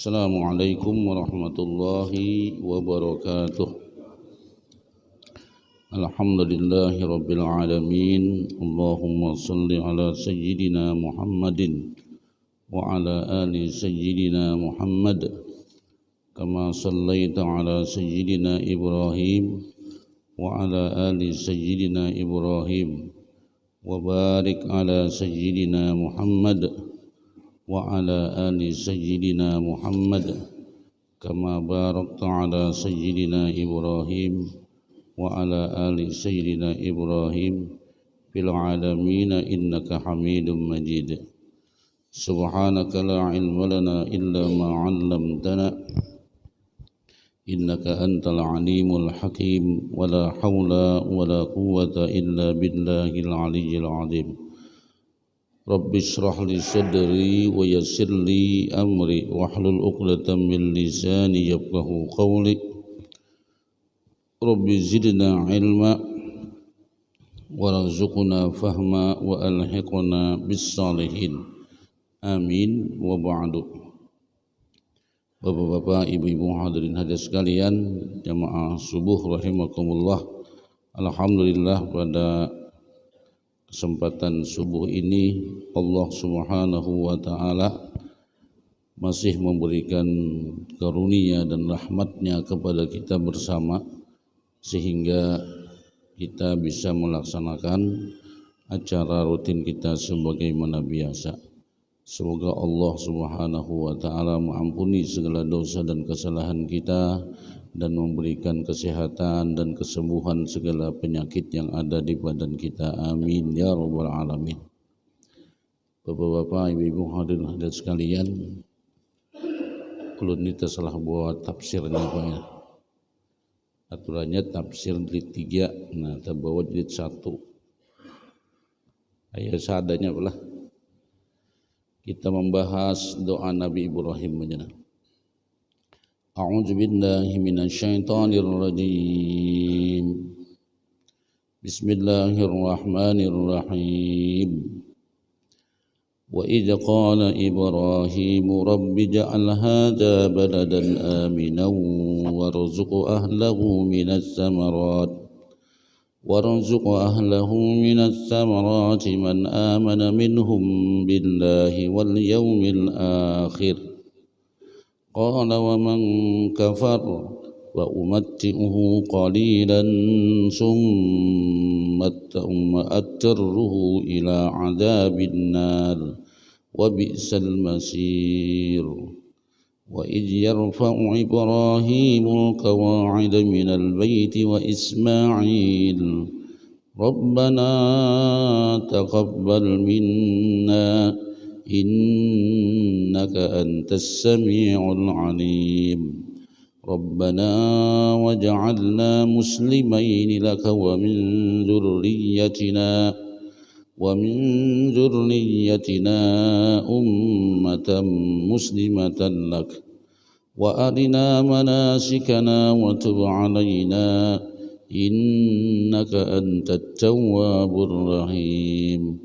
Assalamualaikum warahmatullahi wabarakatuh. Alhamdulillahi rabbil alamin. Allahumma salli ala sayyidina Muhammadin wa ala ali sayyidina Muhammad kama sallaita ala sayyidina Ibrahim wa ala ali sayyidina Ibrahim wa barik ala sayyidina Muhammad wa ala ali sayyidina Muhammad kama barakta ala sayyidina Ibrahim wa ala ali sayyidina Ibrahim fil alamin innaka Hamidum Majid. Subhanaka la ilma lana illa ma 'allamtana innaka antal alimul hakim wa la hawla wa la quwwata illa billahil aliyyil azim. Rabbi shrah li sadri wa yassir li amri wahlul 'uqdatam min lisani yafqahu qawli. Rabbi zidna ilma warzuqna fahma wa alhiqna bis salihin. Amin wa ba'du. Bapak-bapak, ibu-ibu hadirin hadirat sekalian, jamaah subuh rahimakumullah. Alhamdulillah pada kesempatan subuh ini Allah Subhanahu wa taala masih memberikan karunia dan rahmatnya kepada kita bersama sehingga kita bisa melaksanakan acara rutin kita sebagaimana biasa. Semoga Allah Subhanahu wa taala mengampuni segala dosa dan kesalahan kita dan memberikan kesehatan dan kesembuhan segala penyakit yang ada di badan kita. Amin ya rabbal alamin. Bapak-bapak, ibu-ibu hadirin hadirat sekalian, ulun ini salah buat tafsirnya Pak ya. Aturannya tafsir jilid 3, nah kita bawa jilid 1. Ayo seadanya lah. Kita membahas doa Nabi Ibrahim menjana. A'udzu billahi minasyaitonir rajim. Bismillahirrahmanirrahim. Wa idza qala Ibrahim rabbi ij'al hadza baladan aminan warzuq ahlahu minas samarat وارزق أهله من الثمرات من آمن منهم بالله واليوم الآخر قال ومن كفر وأمتئه قليلا ثم أضطره إلى عذاب النار وبئس المصير وإذ يرفع إبراهيم القواعد من البيت وإسماعيل ربنا تقبل منا إنك أنت السميع العليم ربنا واجعلنا مسلمين لك ومن ذريتنا أمة مسلمة لك وأرنا مناسكنا وتب علينا إنك أنت التواب الرحيم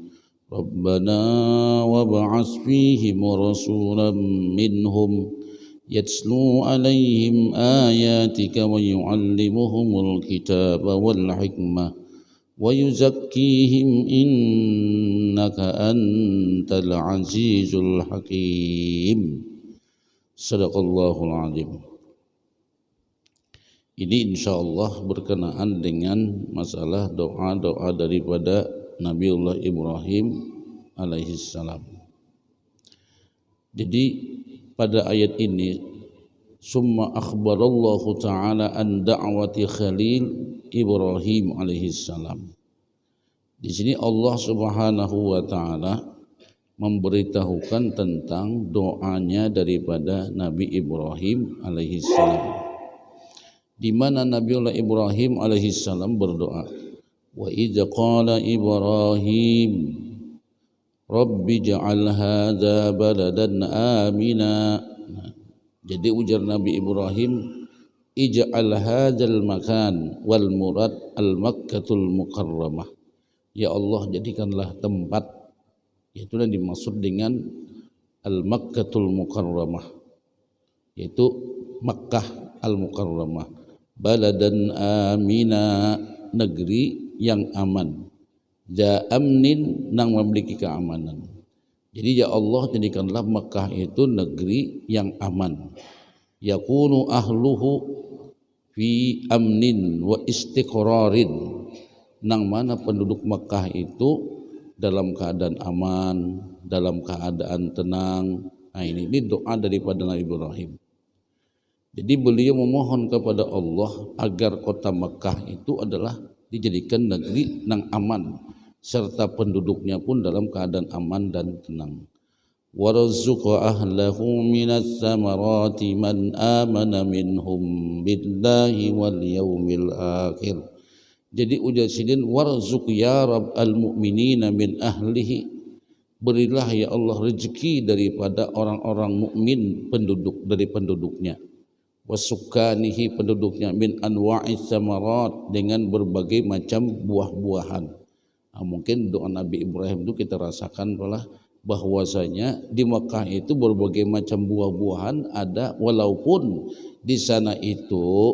ربنا وابعث فيهم رسولا منهم يتلو عليهم آياتك ويعلمهم الكتاب والحكمة ويزكيهم إنك أنت العزيز الحكيم. Sadaqallahul azim. Ini insyaallah berkenaan dengan masalah doa-doa daripada Nabiullah Ibrahim alaihissalam. Jadi pada ayat ini summa akhbarallahu ta'ala an da'wati Khalil Ibrahim alaihissalam. Di sini Allah Subhanahu wa taala memberitahukan tentang doanya daripada Nabi Ibrahim alaihissalam, di mana Nabiullah Ibrahim alaihissalam berdoa, wa idza qala Ibrahim rabbi ja'al hadza baladan amina. Jadi ujar Nabi Ibrahim, ij'al hadzal makan wal murad al Makkatul Mukarramah. Ya Allah, jadikanlah tempat, itulah dimaksud dengan Al-Makkatul Mukarramah. yaitu Makkah Al-Mukarramah, baladan amina, negeri yang aman, ja amnin, nang memiliki keamanan. Jadi ya Allah, jadikanlah Makkah itu negeri yang aman, yakunu ahluhu fi amnin wa istiqrarin, nang mana penduduk Makkah itu dalam keadaan aman, dalam keadaan tenang. Nah, ini doa daripada Nabi Ibrahim. Jadi beliau memohon kepada Allah agar kota Makkah itu adalah dijadikan negeri yang aman, serta penduduknya pun dalam keadaan aman dan tenang. وَرَزُقَ أَهْلَهُ مِنَ الثَّمَرَاتِ مَنْ آمَنَ مِنْهُمْ بِاللَّهِ وَالْيَوْمِ الْآخِرِ. Jadi ujar sidin, warzuq ya Rabb al-mu'minina min ahlihi, berilah ya Allah rezeki daripada orang-orang mukmin dari penduduknya, wasukanihi, penduduknya, min anwa'is samarat, dengan berbagai macam buah-buahan. Nah, mungkin doa Nabi Ibrahim itu kita rasakan bahwasanya di Makkah itu berbagai macam buah-buahan ada, walaupun di sana itu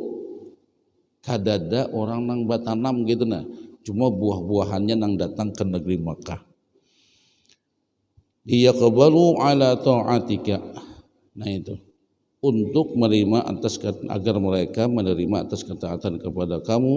kadada orang nang batanam gitu, nah cuma buah-buahannya nang datang ke negeri Makkah. Liyaqbalu ala ta'atika, nah itu untuk menerima agar mereka menerima atas ketaatan kepada kamu,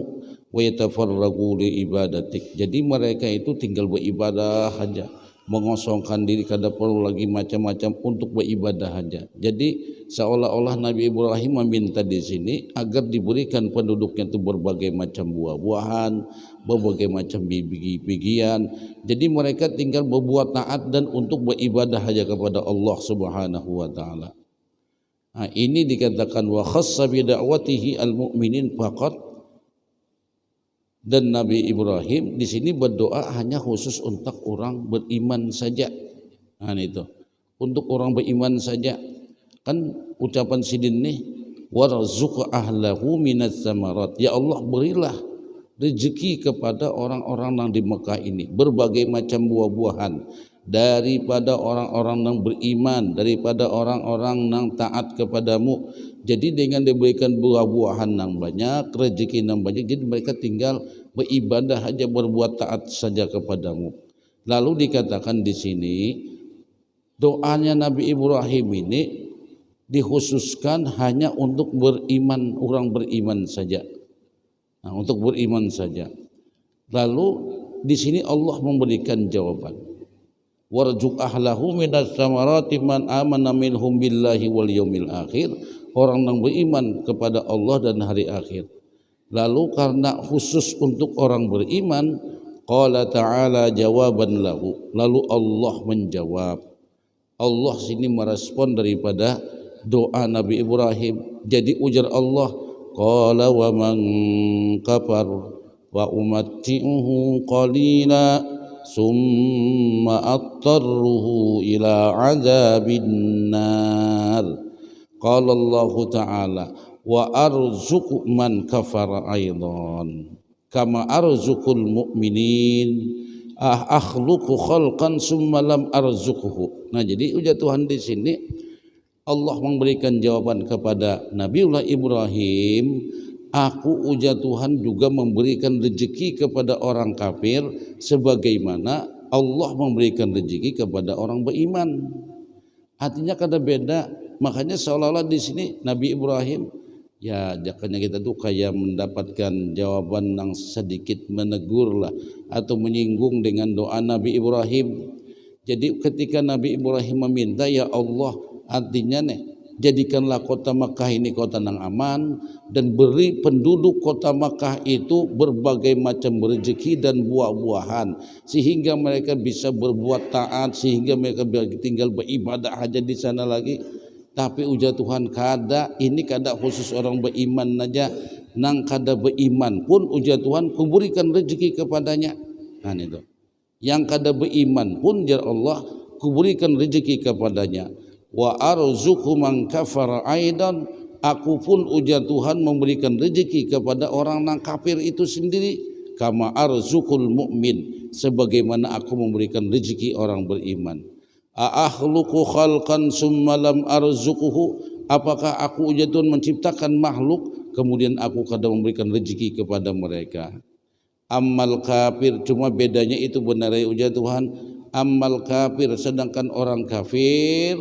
wa yatafarraqu li ibadatik, jadi mereka itu tinggal beribadah saja, mengosongkan diri, kada perlu lagi macam-macam, untuk beribadah saja. Jadi seolah-olah Nabi Ibrahim meminta di sini agar diberikan penduduknya itu berbagai macam buah-buahan, berbagai macam biji-bijian. Jadi mereka tinggal berbuat taat dan untuk beribadah saja kepada Allah Subhanahu wa taala. Nah, ini dikatakan wa khassa bi da'watihi al-mu'minin faqat, dan Nabi Ibrahim di sini berdoa hanya khusus untuk orang beriman saja. Nah, itu untuk orang beriman saja. Kan ucapan sidin nih, warzuq ahlahu minas samarat, ya Allah berilah rezeki kepada orang-orang yang di Mekah ini berbagai macam buah-buahan, daripada orang-orang yang beriman, daripada orang-orang yang taat kepadamu. Jadi dengan diberikan buah-buahan yang banyak, rezeki yang banyak, jadi mereka tinggal beribadah saja, berbuat taat saja kepadamu. Lalu dikatakan di sini doanya Nabi Ibrahim ini dikhususkan hanya untuk beriman, orang beriman saja. Nah, untuk beriman saja. Lalu di sini Allah memberikan jawaban. Warzuq ahlahu minas samarati man amana minhum billahi wal yaumil akhir, orang yang beriman kepada Allah dan hari akhir. Lalu karena khusus untuk orang beriman, qala ta'ala jawaban lahu, lalu Allah menjawab. Allah sini merespon daripada doa Nabi Ibrahim. Jadi ujar Allah, qala wa man kafar wa umatti'uhu qalila summa attarruhu ila azabin nar. Qala Allah ta'ala wa arzuqu man kafara aidan kama arzuqul mu'minin akhluqu khalqan summa lam arzuquhu. Nah, jadi ujar Tuhan di sini, Allah memberikan jawaban kepada Nabiullah Ibrahim, aku ujar Tuhan juga memberikan rezeki kepada orang kafir sebagaimana Allah memberikan rezeki kepada orang beriman. Artinya kada beda. Makanya seolah-olah di sini Nabi Ibrahim, ya jakanya kita tuh kayak mendapatkan jawaban yang sedikit menegur lah, atau menyinggung dengan doa Nabi Ibrahim. Jadi ketika Nabi Ibrahim meminta, ya Allah, artinya nih, jadikanlah kota Makkah ini kota yang aman, dan beri penduduk kota Makkah itu berbagai macam rezeki dan buah-buahan, sehingga mereka bisa berbuat taat, sehingga mereka tinggal beribadah aja di sana lagi. Tapi ujar Tuhan, ini kada khusus orang beriman saja, nang kada beriman pun ujar Tuhan kuberikan rezeki kepadanya. Nah, itu yang kada beriman pun ya Allah kuberikan rezeki kepadanya. Wa arzuqu man kafara aidan, aku pun ujar Tuhan memberikan rezeki kepada orang nang kafir itu sendiri, kama arzuqul mu'min, sebagaimana aku memberikan rezeki orang beriman. Akhluqu khalqan summa lam arzuquhu, Apakah aku ujar Tuhan menciptakan makhluk kemudian aku kadang memberikan rezeki kepada mereka. Amal kafir, cuma bedanya itu benar ujar Tuhan. Amal kafir, sedangkan orang kafir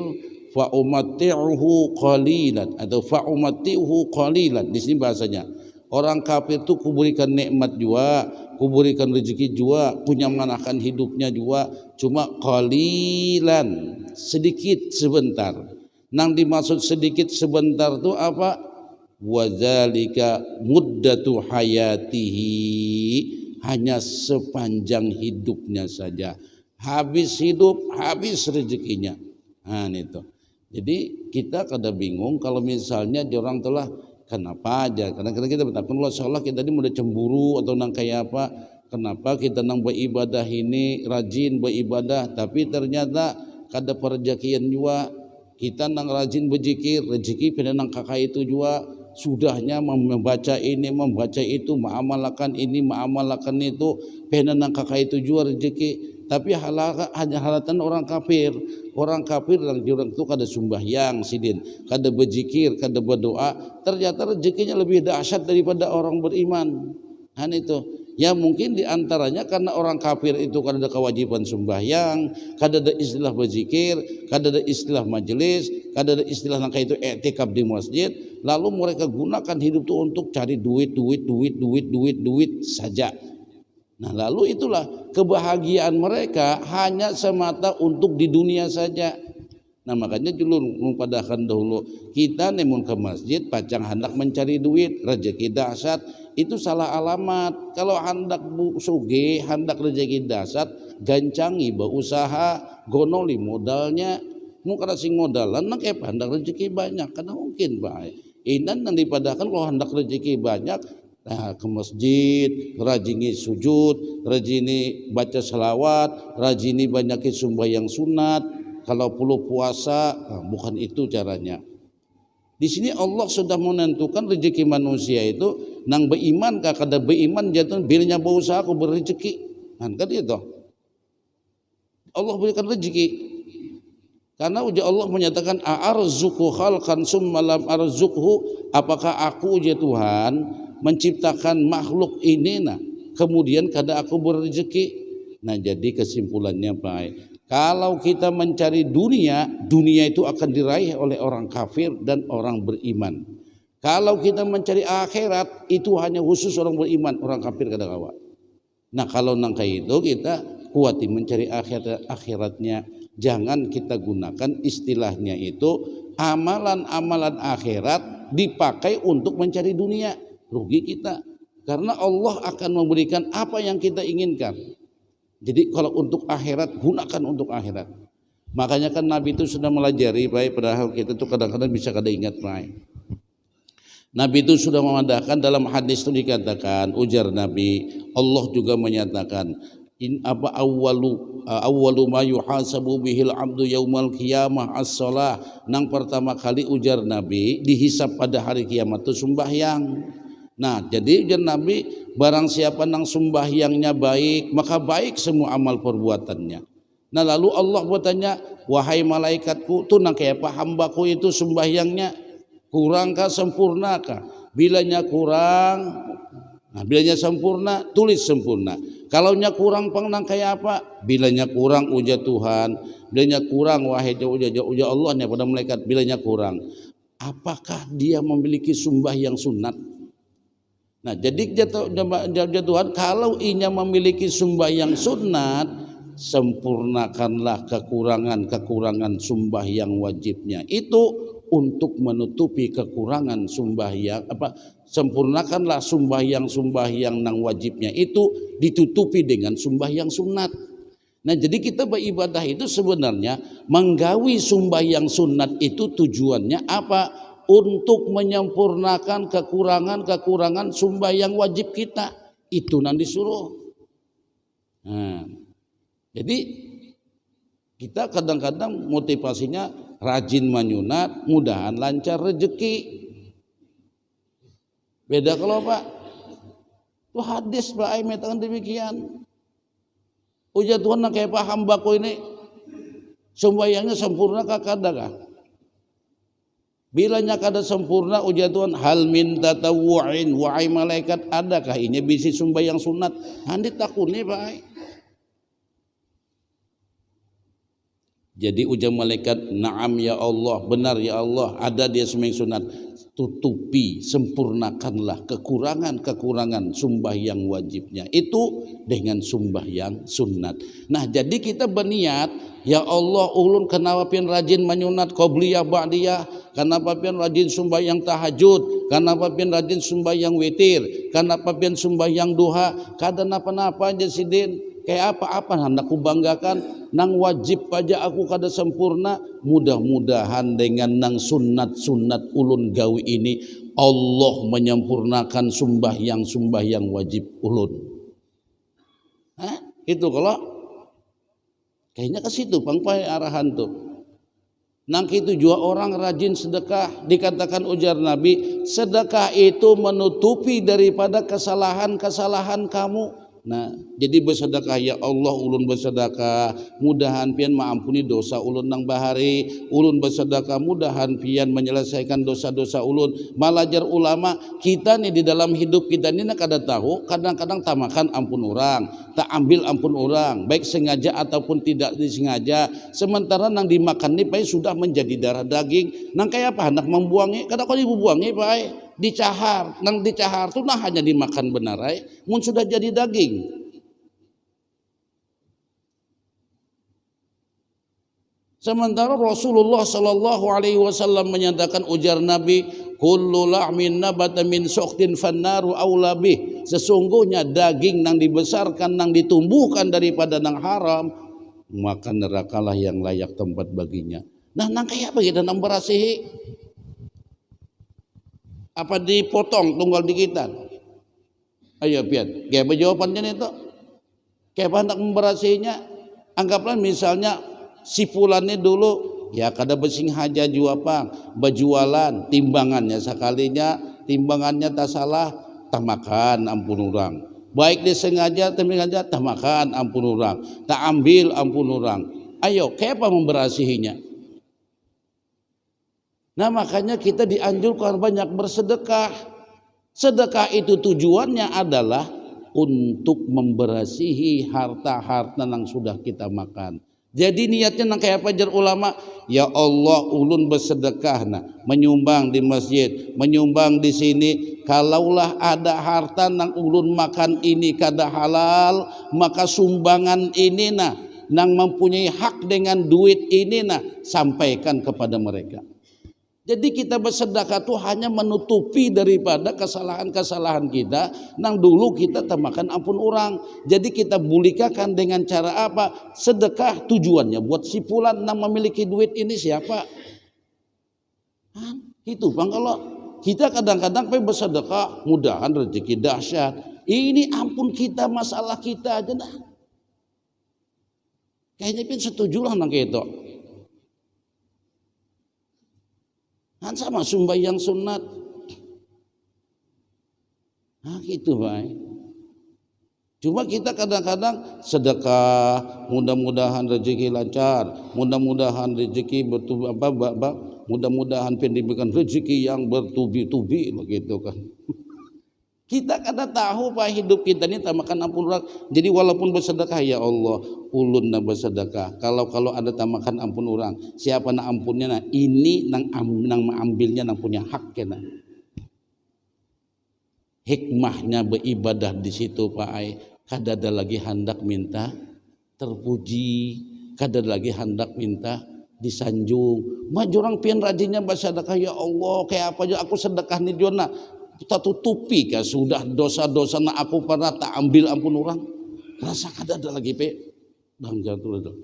fa umatti'uhu qalilan atau fa umatti'uhu qalilan. Di sini bahasanya orang kafir itu kuberikan nikmat juga, kuberikan rezeki juga, kunyamakan hidupnya juga, cuma qalilan, sedikit sebentar. Nang dimaksud sedikit sebentar itu apa? Wadzalika muddatu hayatihi, hanya sepanjang hidupnya saja. Habis hidup, habis rezekinya. Nah itu. Jadi kita kadang bingung kalau misalnya orang telah kenapa aja? Kadang-kadang kita bertakun Allah seolah kita ini udah cemburu atau nang kayak apa? Kenapa kita nang beribadah ini rajin beribadah, tapi ternyata kada perjakian juga. Kita nang rajin berzikir, rezeki pada nang kakak itu juga sudahnya membaca ini, membaca itu, mengamalkan ini, mengamalkan itu, pada nang kakak itu juga rezeki. Tapi hanya halatan orang kafir yang orang itu kada sembahyang sidin, kada berzikir, kada berdoa, ternyata rezekinya lebih dahsyat daripada orang beriman. Han itu. Ya mungkin diantaranya karena orang kafir itu kada ada kewajiban sembahyang, kada ada istilah berzikir, kada ada istilah majelis, kada ada istilah nangka itu i'tikaf di masjid, lalu mereka gunakan hidup itu untuk cari duit saja. Nah lalu itulah kebahagiaan mereka hanya semata untuk di dunia saja. Nah makanya dulu mempadahkan dahulu kita nemun ke masjid pacang hendak mencari duit, rezeki dahsyat, itu salah alamat. Kalau hendak suge, hendak rezeki dahsyat, gancangi berusaha, gonoli modalnya. Mungkin sing modalan nak hendak rezeki banyak, karena mungkin baik. Inan yang dipadahkan kalau hendak rezeki banyak, nah ke masjid, rajini sujud, rajini baca selawat, rajini banyakin sembahyang sunat. Kalau perlu puasa, nah, bukan itu caranya. Di sini Allah sudah menentukan rezeki manusia itu nang beriman kada beriman jatuh bilnya berusaha aku berrezeki. Kan itu. Allah berikan rezeki. Karena ujar Allah menyatakan a'arzuqu khalqan summa lam arzuqhu, apakah aku ujar Tuhan menciptakan makhluk ini nah kemudian kada aku berrezeki. Nah jadi kesimpulannya baik. Kalau kita mencari dunia, dunia itu akan diraih oleh orang kafir dan orang beriman. Kalau kita mencari akhirat, itu hanya khusus orang beriman, orang kafir kada kawa. Nah kalau nang kayak itu kita kuati mencari akhiratnya. Jangan kita gunakan istilahnya itu amalan-amalan akhirat dipakai untuk mencari dunia. Rugi kita. Karena Allah akan memberikan apa yang kita inginkan. Jadi kalau untuk akhirat, gunakan untuk akhirat. Makanya kan Nabi itu sudah melajari baik, padahal kita itu kadang-kadang bisa kada ingat baik. Nabi itu sudah memandangkan dalam hadis itu dikatakan, ujar Nabi, Allah juga menyatakan, in apa awwalu ma yuhasabu bihil abdu yaumal qiyamah as-shalah. Nang pertama kali ujar Nabi dihisab pada hari kiamat itu sembahyang. Nah jadi ujar Nabi, barang siapa nang sembahyangnya baik, maka baik semua amal perbuatannya. Nah lalu Allah bertanya, wahai malaikatku, tuh nang kayak apa hambaku itu sembahyangnya, kurangkah sempurnakah? Bilanya kurang, nah bilanya sempurna, tulis sempurna. Kalau nya kurang pang nang kayak apa? Bilanya kurang ujar Tuhan, bilanya kurang wahai ujar Allah nya pada malaikat, bilanya kurang. Apakah dia memiliki sembahyang sunat? Nah jadi Tuhan kalau inya memiliki sembahyang sunat, sempurnakanlah kekurangan sembahyang wajibnya itu untuk menutupi kekurangan sembahyang sempurnakanlah sembahyang nang wajibnya itu ditutupi dengan sembahyang sunat. Nah jadi kita beribadah itu sebenarnya menggawi sembahyang sunat itu tujuannya apa? Untuk menyempurnakan kekurangan sembahyang wajib kita itu nang disuruh. Nah, jadi kita kadang-kadang motivasinya rajin menyunat, mudahan lancar rezeki. Beda kalau Pak, itu hadis Pak mengatakan demikian. Ujar Tuhan nak kayak Pak hambaku ini sembahyangnya sempurna kakak. Bilanya kada sempurna ujar Tuhan, hal min tatawu'in, wahai malaikat adakah ini bisi sumbayang sunat? Handi takuni baik. Jadi ujar malaikat, na'am ya Allah, benar ya Allah, ada dia sembahyang sunat. Tutupi, sempurnakanlah kekurangan-kekurangan sembahyang wajibnya itu dengan sembahyang sunat. Nah, jadi kita berniat, ya Allah, ulun kenapa pian rajin menyunat qobliyah ba'diyah, kenapa pian rajin sembahyang tahajud, kenapa pian rajin sembahyang witir, kenapa pian sembahyang duha, kada napa-napa aja sidin. Kayak apa-apa hendak ku banggakan, nang wajib aja aku kada sempurna. Mudah-mudahan dengan nang sunat-sunat ulun gawi ini Allah menyempurnakan sembahyang wajib ulun. Itu kalau kayaknya ke situ pangpai arahan tuh. Nang itu juga orang rajin sedekah, dikatakan ujar Nabi, sedekah itu menutupi daripada kesalahan-kesalahan kamu. Nah, jadi bersedekah, ya Allah ulun bersedekah, mudahan pian maampuni dosa ulun nang bahari, ulun bersedekah mudahan pian menyelesaikan dosa-dosa ulun. Malajar ulama kita nih di dalam hidup kita ini nak kada tahu, kadang-kadang tamakan ampun orang, tak ambil ampun orang, baik sengaja ataupun tidak disengaja. Sementara nang dimakan nih pai sudah menjadi darah daging, nang kayak apa hendak membuangnya, kada kau dibuangnya pai. Dicahar, nang dicahar tuh nah hanya dimakan benar mun sudah jadi daging. Sementara Rasulullah sallallahu alaihi wasallam menyatakan ujar Nabi, kullu lahmin nabata min suqtin fannaru aula bih. Sesungguhnya daging nang dibesarkan, nang ditumbuhkan daripada nang haram, maka nerakalah yang layak tempat baginya. Nah, nang kayak apa kita nang berasihi? Apa dipotong tunggal dikitan? Ayo pian, kayak jawabannya itu. Kayak hendak memberasihinya? Anggaplah misalnya si fulannya dulu ya kada besing haja juapang, berjualan timbangannya sekalinya timbangannya tak salah, tak makan ampun orang. Baik disengaja tapi sengaja tak makan ampun orang, tak ambil ampun orang. Ayo, kayak apa memberasihinya? Nah, makanya kita dianjurkan banyak bersedekah. Sedekah itu tujuannya adalah untuk memberasihi harta-harta yang sudah kita makan. Jadi niatnya nang kayak pajar ulama, ya Allah ulun bersedekah menyumbang di masjid, menyumbang di sini. Kalaulah ada harta nang ulun makan ini kada halal, maka sumbangan ini nang mempunyai hak dengan duit ini sampaikan kepada mereka. Jadi kita bersedekah itu hanya menutupi daripada kesalahan-kesalahan kita nang dulu kita temakan ampun orang. Jadi kita bulikakan dengan cara apa? Sedekah tujuannya buat si fulan nang memiliki duit ini siapa? Itu Bang, kalau kita kadang-kadang pengen bersedekah, mudahan rezeki dahsyat. Ini ampun kita, masalah kita aja dah. Kayaknya pun setuju lah nang kayak itu. Kan sama sembahyang sunat. Nah gitu baik. Cuma kita kadang-kadang sedekah, mudah-mudahan rezeki lancar, mudah-mudahan rezeki bertubi mudah-mudahan diberikan rezeki yang bertubi-tubi begitu kan. Kita kada tahu Pak hidup kita ini tamakan ampun orang. Jadi walaupun bersedekah, ya Allah ulun bersedekah. Kalau ada tamakan ampun orang, siapa nak ampunnya ini nang mengambilnya nang punya hak kena. Hikmahnya beribadah di situ Pak Ai. Kada ada lagi hendak minta terpuji, kada ada lagi hendak minta disanjung. Maju orang pian rajinnya bersedekah, ya Allah kayak apa aja aku sedekah nih Jona. Kita tutupi kan sudah dosa-dosa nak aku pernah tak ambil ampun orang. Rasa kada ada lagi pe. Dang jatuh lagi.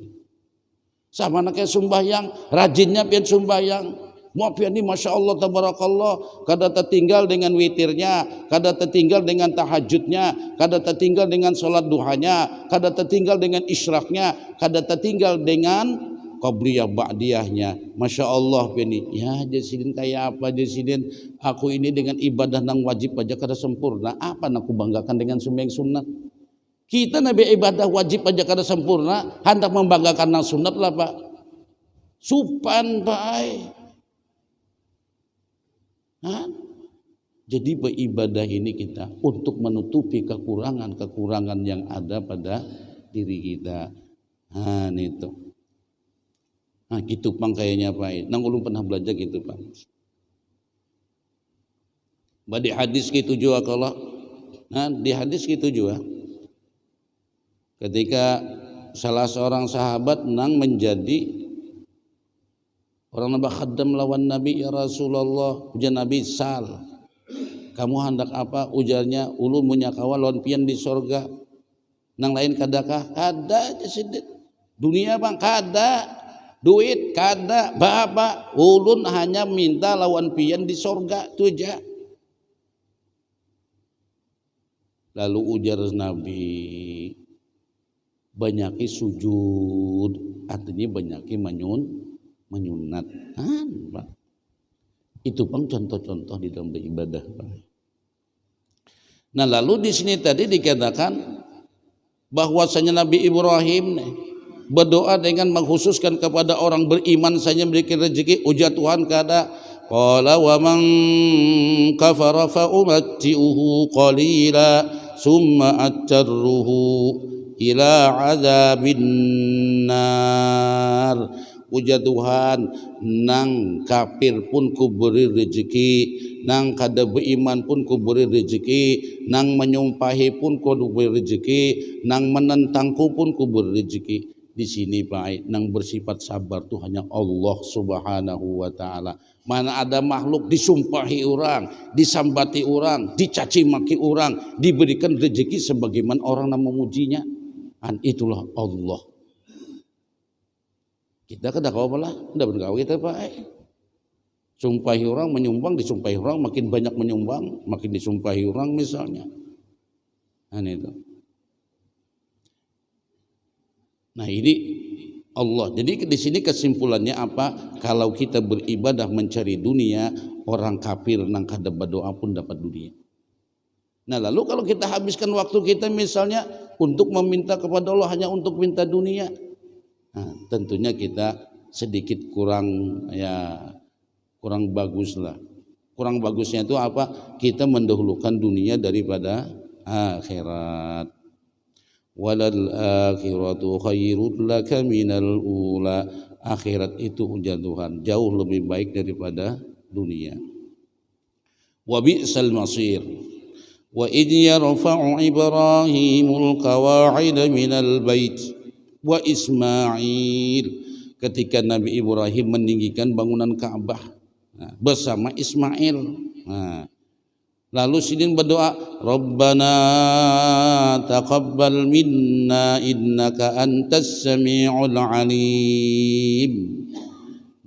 Sama nak kayak sembahyang, rajinnya pian sembahyang. Mau pian ini masya Allah tabarakallah, kada tertinggal dengan witirnya, kada tertinggal dengan tahajudnya, kada tertinggal dengan sholat duhanya, kada tertinggal dengan isyraqnya, kada tertinggal dengan qabliyah ba'diyahnya. Masya Allah ini. Ya jasidin kayak apa jasidin. Aku ini dengan ibadah nang wajib aja kada sempurna. Apa nak aku banggakan dengan sembahyang sunat? Kita nabi ibadah wajib aja kada sempurna. Hendak membanggakan nang sunat lah Pak. Supan Pak. Nah, jadi beribadah ini kita untuk menutupi kekurangan-kekurangan yang ada pada diri kita. Nah, itu. Nah, gitu pang kayaknya Pak. Nang ulun pernah belajar gitu Pak. Di hadis gitu juga kalau di hadis gitu juga. Ketika salah seorang sahabat nang menjadi orang nambah khaddam lawan Nabi, ya Rasulullah, ujar Nabi sal. Kamu hendak apa? Ujarnya ulun munyakawa lawan pian di sorga. Nang lain kadakah? Kada aja sedih. Dunia bang kada, duit kada, bapa. Ulun hanya minta lawan pian di sorga tu aja. Lalu ujar Nabi, banyaki sujud, artinya banyaki menyunat. Pak. Itu bang contoh-contoh di dalam beribadah. Nah lalu di sini tadi dikatakan bahwasanya Nabi Ibrahim berdoa dengan mengkhususkan kepada orang beriman saja memberikan rezeki. Ujar Tuhan kada, qala wa man kafara fa umatti'uhu qalila summa attarruhu ila azabin nar. Ujar Tuhan, nang kafir pun ku beri rezeki, nang kada beriman pun ku beri rezeki, nang menyumpahi pun ku beri rezeki, nang menentangku pun ku beri rezeki. Di sini Pak, nang bersifat sabar itu hanya Allah Subhanahu wa taala. Mana ada makhluk disumpahi orang, disambati orang, dicaci maki orang, diberikan rezeki sebagaimana orang yang memujinya. Dan itulah Allah. Kita kada kau malah, tidak berkau kita Pak. Sumpahi orang, menyumbang, disumpahi orang, makin banyak menyumbang, makin disumpahi orang misalnya. Nah itu. Nah ini Allah. Jadi di sini kesimpulannya apa? Kalau kita beribadah mencari dunia, orang kafir nang kada berdoa pun dapat dunia. Nah lalu kalau kita habiskan waktu kita misalnya untuk meminta kepada Allah hanya untuk minta dunia, nah, tentunya kita sedikit kurang bagus lah. Kurang bagusnya itu apa? Kita mendahulukan dunia daripada akhirat. Walal akhiratu khairul laka minal ula. Akhirat itu ujar Tuhan jauh lebih baik daripada dunia. Wa bi'sal masir. Wa idh yarfa'u Ibrahimul qawa'ida minal bait wa Ismail, ketika Nabi Ibrahim meninggikan bangunan Ka'bah bersama Ismail. Lalu sidin berdoa, Rabbana taqabbal minna innaka antas sami'ul alim.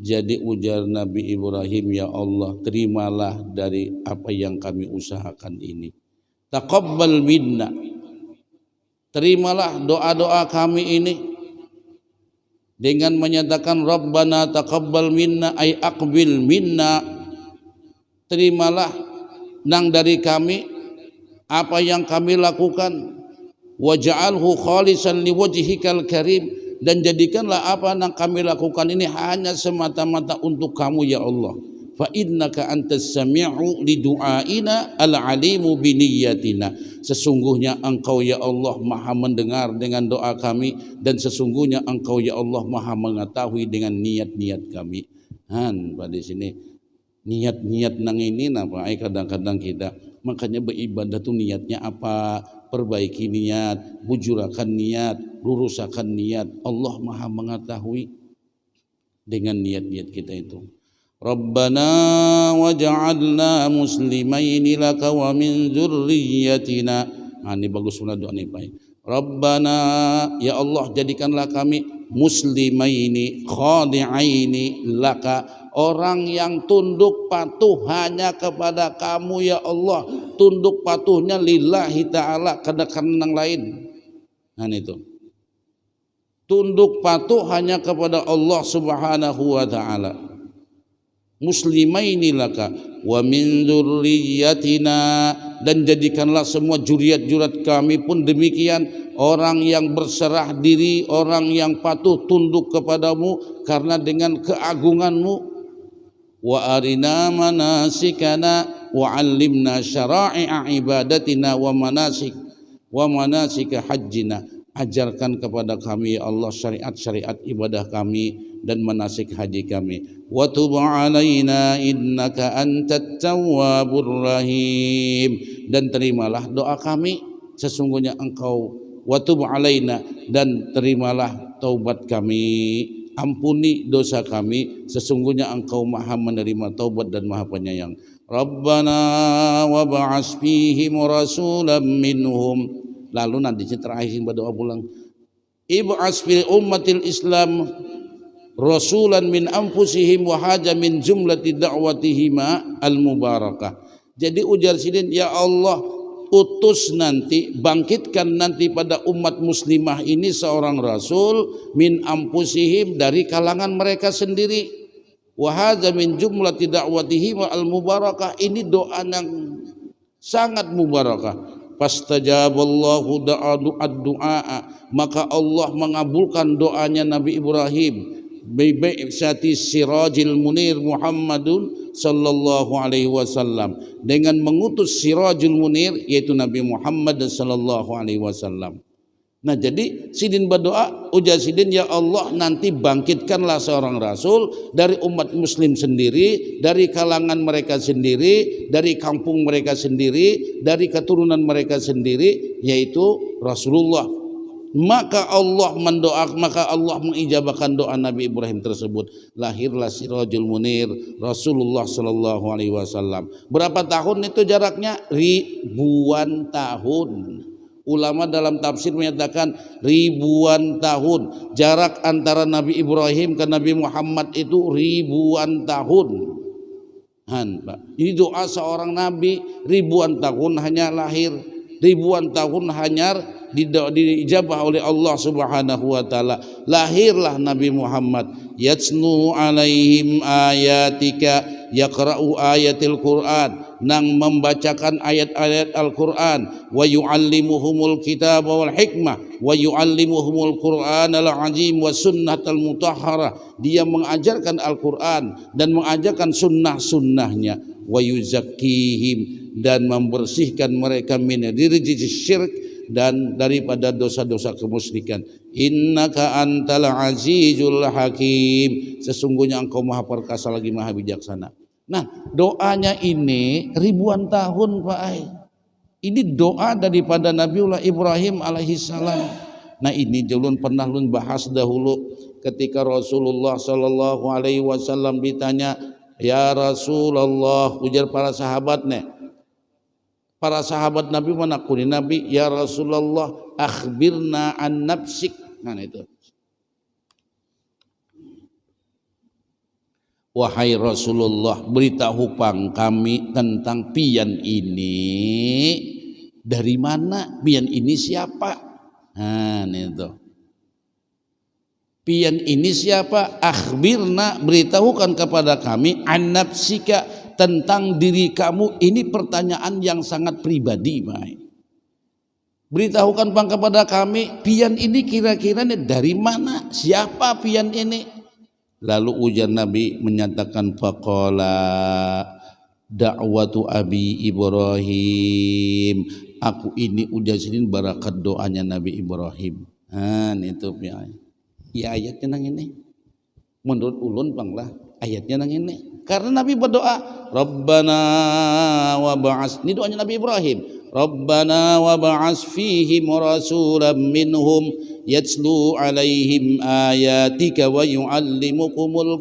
Jadi ujar Nabi Ibrahim, ya Allah terimalah dari apa yang kami usahakan ini. Taqabbal minna, terimalah doa-doa kami ini dengan menyatakan Rabbana taqabbal minna ay aqbil minna, terimalah nang dari kami apa yang kami lakukan, waj'alhu khalisan liwajhikal karim, dan jadikanlah apa yang kami lakukan ini hanya semata-mata untuk kamu ya Allah. Fa innaka antas sami'u lidu'aina al-alimu biniyyatina, sesungguhnya engkau ya Allah maha mendengar dengan doa kami, dan sesungguhnya engkau ya Allah maha mengetahui dengan niat-niat kami. Pada sini niat-niat nang ini napa kadang-kadang kita makanya beribadah tuh niatnya apa, perbaiki niat, bujurakan niat, lurusakan niat. Allah maha mengetahui dengan niat-niat kita itu. Rabbana waj'alna muslimaini laka wa min dzurriyyatina. Ini bagus sunnah doa ini baik. Rabbana, ya Allah jadikanlah kami muslimaini khadi'aini laka, orang yang tunduk patuh hanya kepada kamu ya Allah, tunduk patuhnya lillahi ta'ala, kada karena yang lain. Nah itu tunduk patuh hanya kepada Allah subhanahu wa ta'ala. Muslimaini laka wa min dzurriyyatina, dan jadikanlah semua juriat-juriat kami pun demikian, orang yang berserah diri, orang yang patuh tunduk kepadamu karena dengan keagunganmu. wa arina manasikana wa 'allimna syara'i'a ibadatina wa manasik hajjina. Ajarkan kepada kami ya Allah syariat-syariat ibadah kami dan manasik haji kami. Wa tub 'alaina innaka antat tawwabur rahim. Dan terimalah doa kami, sesungguhnya Engkau, wa tub 'alaina, dan terimalah taubat kami, ampuni dosa kami, sesungguhnya Engkau Maha menerima taubat dan Maha penyayang. Rabbana wa ba'as fihim rasulan minhum. Lalu nanti terakhir berdoa pulang, ib'as fil ummatil Islam rasulan min anfusihim wa haja min jumlati da'watihima al mubarakah. Jadi ujar sidin, ya Allah, utus nanti, bangkitkan nanti pada umat muslimah ini seorang rasul min anfusihim, dari kalangan mereka sendiri, wa haja min jumlati da'watihima al mubarakah. Ini doa yang sangat mubarakah. Fastajaballahu du'a, maka Allah mengabulkan doanya Nabi Ibrahim bi'sati sirajil munir Muhammadun sallallahu alaihi wasallam, dengan mengutus sirajul munir yaitu Nabi Muhammad sallallahu alaihi wasallam. Nah, jadi sidin berdoa, ujar sidin, ya Allah, nanti bangkitkanlah seorang rasul dari umat muslim sendiri, dari kalangan mereka sendiri, dari kampung mereka sendiri, dari keturunan mereka sendiri, yaitu Rasulullah. Maka Allah mengijabahkan doa Nabi Ibrahim tersebut. Lahirlah sirajul munir Rasulullah sallallahu alaihi wasallam. Berapa tahun itu jaraknya? Ribuan tahun. Ulama dalam tafsir menyatakan ribuan tahun. Jarak antara Nabi Ibrahim ke Nabi Muhammad itu ribuan tahun. Ini doa seorang Nabi, ribuan tahun hanya lahir, ribuan tahun hanya diijabah oleh Allah Subhanahu wa taala. Lahirlah Nabi Muhammad, yatsnu alaihim ayatika, yaqra'u ayatil Qur'an, nang membacakan ayat-ayat Al-Qur'an, wa yu'allimuhumul kitaba wal hikmah, wa yu'allimuhumul Qur'anal azim wa sunnatal mutahharah. Dia mengajarkan Al-Qur'an dan mengajarkan sunnah-sunnahnya, wa yuzakkihim, dan membersihkan mereka min rijzis syirk, dan daripada dosa-dosa kemusyrikan. Innaka antal azizul hakim, sesungguhnya Engkau Maha perkasa lagi Maha bijaksana. Nah, doanya ini ribuan tahun, Pak Ai. Ini doa daripada Nabiullah Ibrahim alaihissalam. Nah, ini julun pernah lun bahas dahulu ketika Rasulullah sallallahu alaihi wasallam ditanya, ya Rasulullah, ujar para sahabatnya, para sahabat Nabi menakuni Nabi, ya Rasulullah, akhbirna an nafsik. Nah, itu, wahai Rasulullah, beritahu pang kami tentang pian ini, dari mana pian ini, siapa? Nah, itu, pian ini siapa? Akhbirna, beritahukan kepada kami, an nafsika, tentang diri kamu. Ini pertanyaan yang sangat pribadi, Pak. Beritahukan pang kepada kami, pian ini kira-kira dari mana? Siapa pian ini? Lalu ujar Nabi menyatakan, faqala da'watu abi Ibrahim. Aku ini ujar sini barakat doanya Nabi Ibrahim. Nah, itu ya. Ya ayatnya nang ini. Menurut ulun panglah ayatnya nang ini. Karena Nabi berdoa, Rabbana wa ba'as, ini doanya Nabi Ibrahim, Rabbana wa ba'as fihim rasulan minhum yatslu alaihim ayatika wa yu'allimuhumul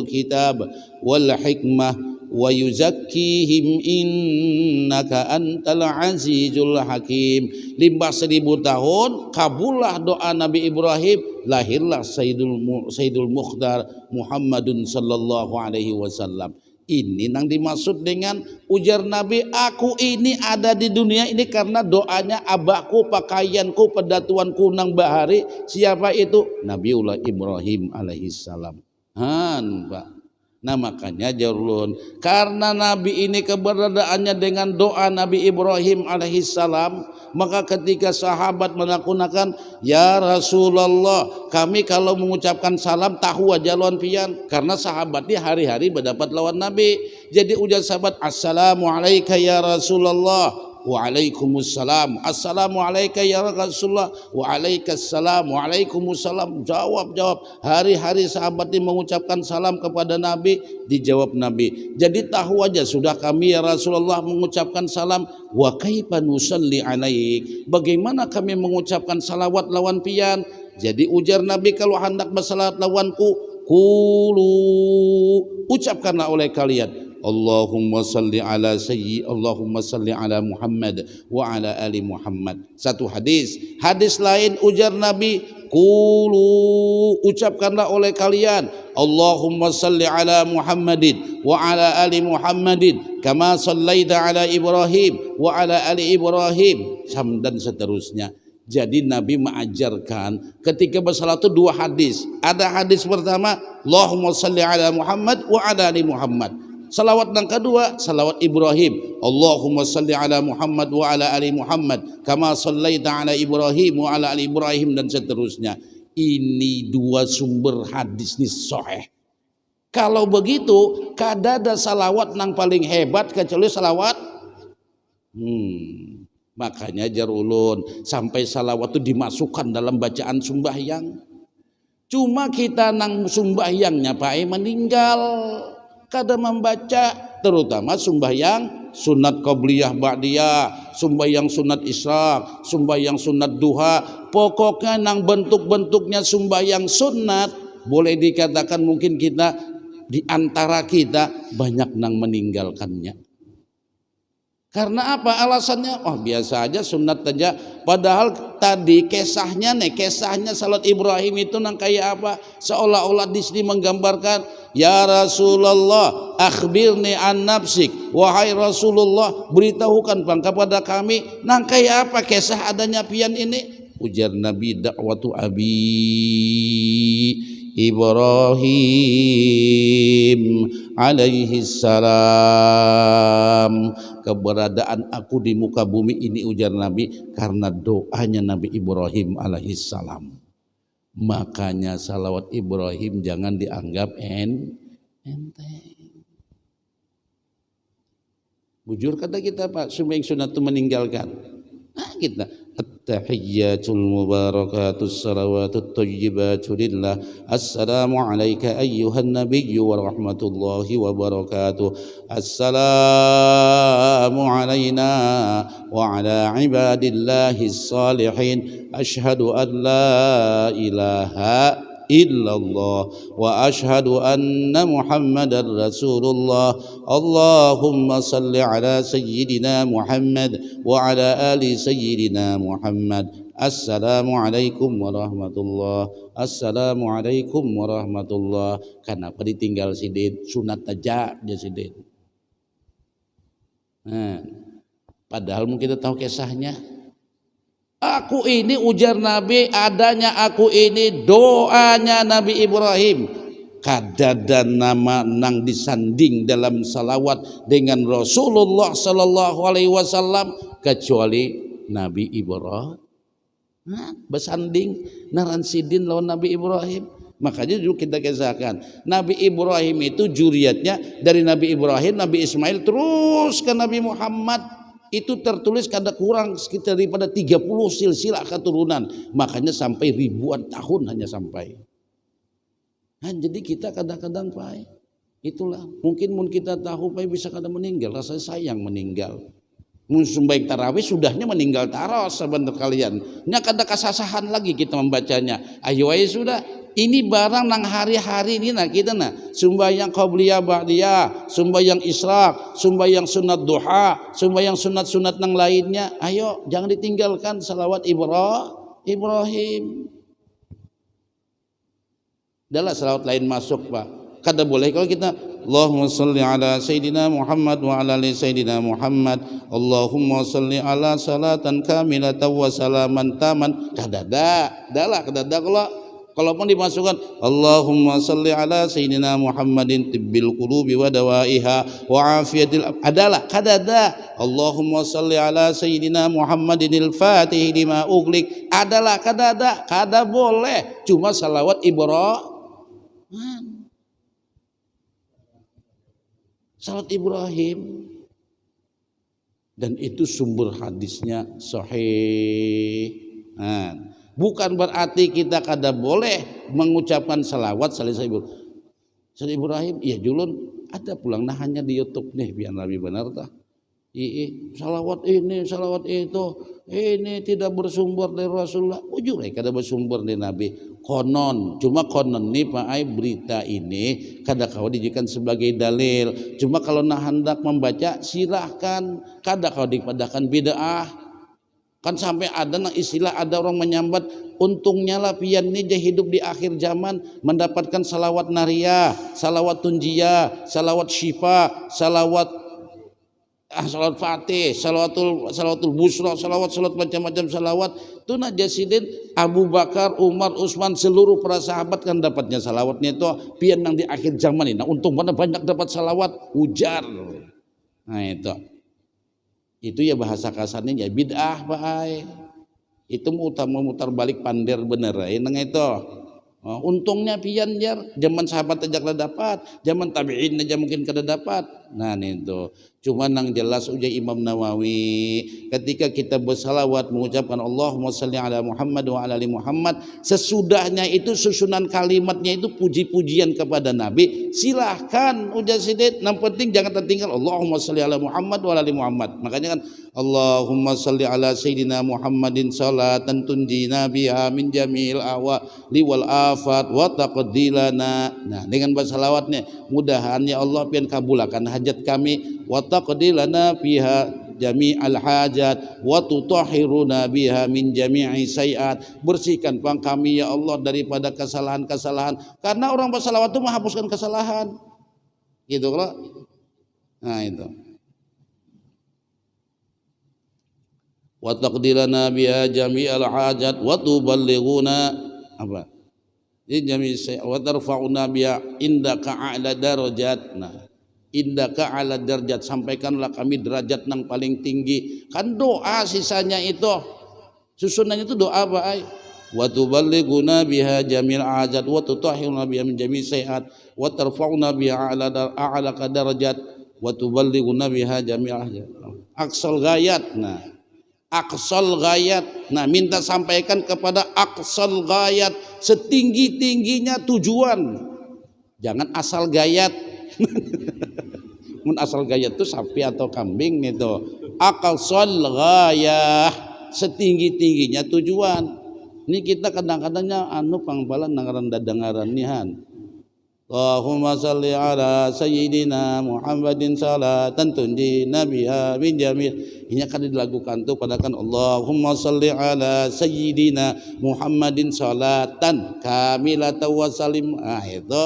kitab wal hikmah wa yuzakkihim innaka antal azizul hakim. Limbah 1000 tahun kabullah doa Nabi Ibrahim, lahirlah Sayyidul Mukhtar Muhammadun sallallahu alaihi wasallam. Ini yang dimaksud dengan ujar Nabi, aku ini ada di dunia ini karena doanya abahku, pakaianku, pedatuanku nang bahari. Siapa itu? Nabiullah Ibrahim alaihissalam. Pak. Nah makanya jarulun, karena Nabi ini keberadaannya dengan doa Nabi Ibrahim alaihissalam, maka ketika sahabat melakukan, ya Rasulullah, kami kalau mengucapkan salam tahu aja lawan pian, karena sahabat ini hari-hari berdapat lawan Nabi. Jadi ujar sahabat, assalamualaikum ya Rasulullah, waalaikumsalam, assalamualaikum ya Rasulullah, waalaikumsalam, waalaikumsalam. Jawab. Hari-hari sahabat ini mengucapkan salam kepada Nabi, dijawab Nabi. Jadi tahu aja sudah kami ya Rasulullah mengucapkan salam. Wa kaifa nusalli alaik, bagaimana kami mengucapkan salawat lawan pian. Jadi ujar Nabi, kalau hendak bersalawat lawanku, qulu, ucapkanlah oleh kalian, Allahumma salli ala Allahumma salli ala Muhammad wa ala ali Muhammad. Satu hadis lain ujar Nabi, qulu, ucapkanlah oleh kalian, Allahumma salli ala Muhammadin wa ala ali Muhammadin kama sallaita ala Ibrahim wa ala ali Ibrahim, dan seterusnya. Jadi Nabi mengajarkan ketika bersalat itu dua hadis. Ada hadis pertama, Allahumma salli ala Muhammad wa ala ali Muhammad. Salawat yang kedua, salawat Ibrahim, Allahumma salli ala Muhammad wa ala ali Muhammad kama sallaita ala Ibrahim wa ala ali Ibrahim, dan seterusnya. Ini dua sumber hadis ini sahih. Kalau begitu, kada ada salawat yang paling hebat kecuali salawat. Makanya jarulun, sampai salawat itu dimasukkan dalam bacaan sembahyang. Cuma kita nang sembahyangnya Pak meninggal, kada membaca, terutama sembahyang sunat qabliyah ba'diyah, sembahyang sunat isyraq, sembahyang sunat duha. Pokoknya nang bentuk-bentuknya sembahyang sunat, boleh dikatakan mungkin kita di antara kita banyak nang meninggalkannya. Karena apa alasannya? Oh biasa aja sunat aja. Padahal tadi kisahnya salat Ibrahim itu nang kayak apa? Seolah-olah di sini menggambarkan, ya Rasulullah, akhbirni an nafsik. Wahai Rasulullah, beritahukan bang kepada kami nang kayak apa kisah adanya pian ini. Ujar Nabi, dakwatu abi Ibrahim alaihi salam, keberadaan aku di muka bumi ini, ujar Nabi, karena doanya Nabi Ibrahim alaihi salam. Makanya salawat Ibrahim jangan dianggap enteng. Bujur kata kita Pak, sembahyang sunat itu meninggalkan. Nah kita at-tahiyyatul mubarakatus salawatut thayyibatu lillah. Assalamu alayka ayyuhan nabiyyu wa rahmatullahi wa barakatuh. Assalamu alayna wa ala ibadillahis salihin. Ashhadu an la ilaha illallah wa ashhadu anna Muhammadar Rasulullah. Allahumma salli ala sayyidina Muhammad wa ala ali sayyidina Muhammad. Assalamualaikum warahmatullah. Assalamualaikum warahmatullah. Kenapa ditinggal sidin? Sunat aja dia sidin. Padahal mungkin kita tahu kisahnya. Aku ini, ujar Nabi, adanya aku ini doanya Nabi Ibrahim. Kadadan nama nang disanding dalam salawat dengan Rasulullah sallallahu alaihi wasallam kecuali Nabi Ibrahim. Bersanding naransidin lawan Nabi Ibrahim. Makanya dulu kita kisahkan Nabi Ibrahim itu juriatnya dari Nabi Ibrahim, Nabi Ismail terus ke Nabi Muhammad. Itu tertulis kada kurang sekitar daripada 30 silsilah keturunan. Makanya sampai ribuan tahun hanya sampai. Nah, jadi kita kadang-kadang Pak, itulah mungkin kita tahu Pak bisa kada meninggal, rasa sayang meninggal. Musim baik tarawih sudahnya meninggal taros sebentar kalian. Nya kada kasasahan lagi kita membacanya. Ayo sudah. Ini barang nang hari-hari ini nah kita sembahyang qabliyah ba'diyah, sembahyang isyraq, sembahyang sunat duha, sembahyang sunat-sunat nang lainnya. Ayo jangan ditinggalkan salawat Ibrahim. Dalam salawat lain masuk Pak. Kada boleh kalau kita Allahumma salli ala Sayyidina Muhammad wa ala ali Sayyidina Muhammad. Allahumma salli ala salatan kamilatan wa salaman taman. Kada kalau Kalaupun dimasukkan Allahumma salli ala sayyidina Muhammadin tibbil qulubi wa dawaiha wa afiyatil adalah kadada Allahumma salli ala sayyidina Muhammadinil fatih lima ughliq adalah kadada kada boleh cuma salawat Ibrahim. Salawat Ibrahim dan itu sumber hadisnya sahih. Bukan berarti kita kada boleh mengucapkan salawat salih Ibrahim. Iya julun ada pulang nah hanya di YouTube nih biar lebih benar tah. Salawat ini salawat itu ini tidak bersumber dari Rasulullah. Ujur kada bersumber dari Nabi. Konon cuma konon nih Pak Ai berita ini kada kau dijadikan sebagai dalil. Cuma kalau nah hendak membaca silahkan kada kau dipadakan bid'ah. Kan sampai ada istilah ada orang menyambat untungnya lah pian ini dia hidup di akhir zaman mendapatkan salawat nariyah, salawat tunjiyah, salawat syifa, salawat fatih, salawatul busra, salawat macam-macam salawat. Itu najasidin Abu Bakar, Umar, Utsman seluruh para sahabat kan dapatnya salawatnya itu pian yang di akhir zaman ini. Nah, untung mana banyak dapat salawat ujar. Nah itu ya bahasa kasarnya ya bid'ah Pak Ai. Itu mutar balik pander bener nang itu. Untungnya pian jar zaman sahabat aja kada dapat, zaman tabi'in aja mungkin kada dapat. Nah itu. Cuma nang jelas ujar Imam Nawawi ketika kita bersalawat mengucapkan Allahumma shalli ala Muhammad wa ala ali Muhammad sesudahnya itu susunan kalimatnya itu puji-pujian kepada Nabi silahkan ujar sidit yang penting jangan tertinggal Allahumma shalli ala Muhammad wa ala ali Muhammad. Makanya kan Allahumma shalli ala sayyidina Muhammadin salatan tunjina biha min jamil awali wal afat wa taqdilana. Nah dengan bersalawatnya mudahan ya Allah pian kabulakan hajat kami wa taqdilana fiha jami'al hajat wa tutahhiruna biha min jami'i sayiat. Bersihkan pang kami ya Allah daripada kesalahan-kesalahan karena orang bersalawat itu menghapuskan kesalahan gitu kalau nah itu wa taqdilana biha jami'al hajat wa tuballighuna apa ini jami' wa tarfa'una biha indaka a'la darajat. Nah indaka ala derajat sampaikanlah kami derajat yang paling tinggi kan doa sisanya itu susunannya itu doa Pak Ai wa tuballighuna biha jamil ajat wa tutahhiruna biha min jami' sayiat wa tarfa'una biha a'la darajat wa tuballighuna biha jamil ajat aqsal ghayat. Nah aqsal ghayat nah minta sampaikan kepada aqsal ghayat setinggi-tingginya tujuan jangan asal gayat. Mun asal gayat itu sapi atau kambing itu aqsal ghayah setinggi-tingginya tujuan. Ini kita kadang-kadangnya pangbalan nangaran dadangaran nihan Allahumma salli ala sayyidina Muhammadin salatan tunjina biha min jamil. Ini kan dilakukan tuh padakan Allahumma salli ala sayyidina Muhammadin salatan kamilatan wa salim. Itu